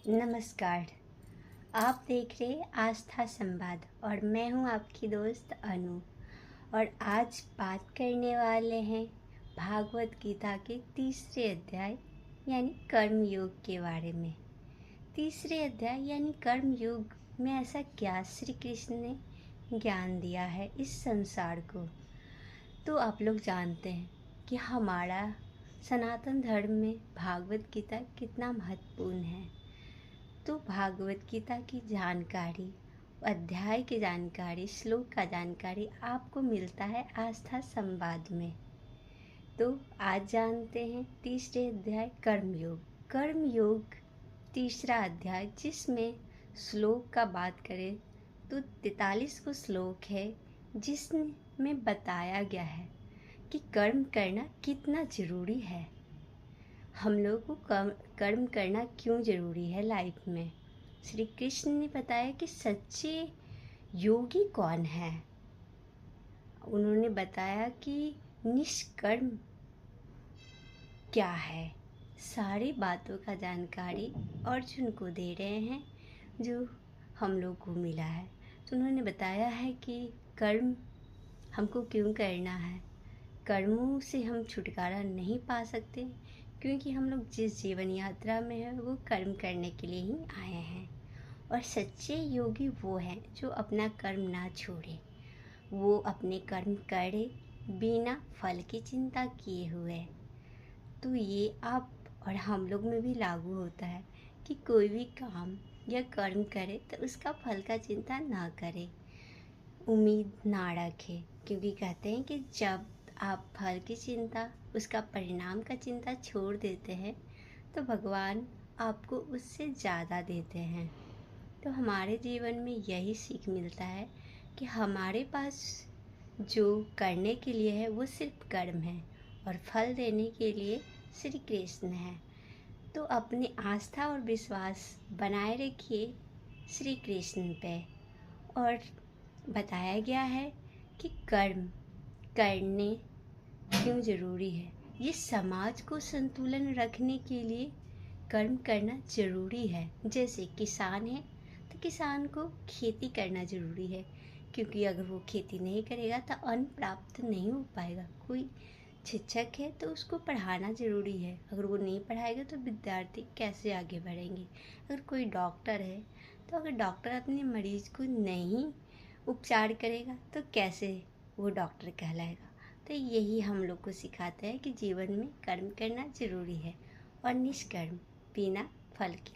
नमस्कार। आप देख रहे आस्था संवाद और मैं हूं आपकी दोस्त अनु। और आज बात करने वाले हैं भागवत गीता के तीसरे अध्याय यानी कर्म योग के बारे में। तीसरे अध्याय यानी कर्म योग में ऐसा क्या श्री कृष्ण ने ज्ञान दिया है इस संसार को, तो आप लोग जानते हैं कि हमारा सनातन धर्म में भागवत गीता कितना महत्वपूर्ण है। तो भागवत गीता की जानकारी, अध्याय की जानकारी, श्लोक का जानकारी आपको मिलता है आस्था संवाद में। तो आज जानते हैं तीसरे अध्याय कर्मयोग। कर्मयोग तीसरा अध्याय, जिसमें श्लोक का बात करें तो 43 को श्लोक है, जिसमें बताया गया है कि कर्म करना कितना ज़रूरी है। हम लोग को कर्म करना क्यों ज़रूरी है लाइफ में। श्री कृष्ण ने बताया कि सच्चे योगी कौन है। उन्होंने बताया कि निष्कर्म क्या है। सारी बातों का जानकारी अर्जुन को दे रहे हैं जो हम लोग को मिला है। तो उन्होंने बताया है कि कर्म हमको क्यों करना है। कर्मों से हम छुटकारा नहीं पा सकते, क्योंकि हम लोग जिस जीवन यात्रा में हैं वो कर्म करने के लिए ही आए हैं। और सच्चे योगी वो हैं जो अपना कर्म ना छोड़े, वो अपने कर्म करे बिना फल की चिंता किए हुए। तो ये आप और हम लोग में भी लागू होता है कि कोई भी काम या कर्म करे तो उसका फल का चिंता ना करे, उम्मीद ना रखे। क्योंकि कहते हैं कि जब आप फल की चिंता, उसका परिणाम का चिंता छोड़ देते हैं तो भगवान आपको उससे ज़्यादा देते हैं। तो हमारे जीवन में यही सीख मिलता है कि हमारे पास जो करने के लिए है वो सिर्फ कर्म है और फल देने के लिए श्री कृष्ण है। तो अपनी आस्था और विश्वास बनाए रखिए श्री कृष्ण पे। और बताया गया है कि कर्म करने क्यों ज़रूरी है। ये समाज को संतुलन रखने के लिए कर्म करना ज़रूरी है। जैसे किसान है तो किसान को खेती करना ज़रूरी है, क्योंकि अगर वो खेती नहीं करेगा तो अन्न प्राप्त नहीं हो पाएगा। कोई शिक्षक है तो उसको पढ़ाना ज़रूरी है, अगर वो नहीं पढ़ाएगा तो विद्यार्थी कैसे आगे बढ़ेंगे। अगर कोई डॉक्टर है तो अगर डॉक्टर अपने मरीज़ को नहीं उपचार करेगा तो कैसे वो डॉक्टर कहलाएगा। तो यही हम लोग को सिखाता है कि जीवन में कर्म करना ज़रूरी है और निष्कर्म बिना फल के।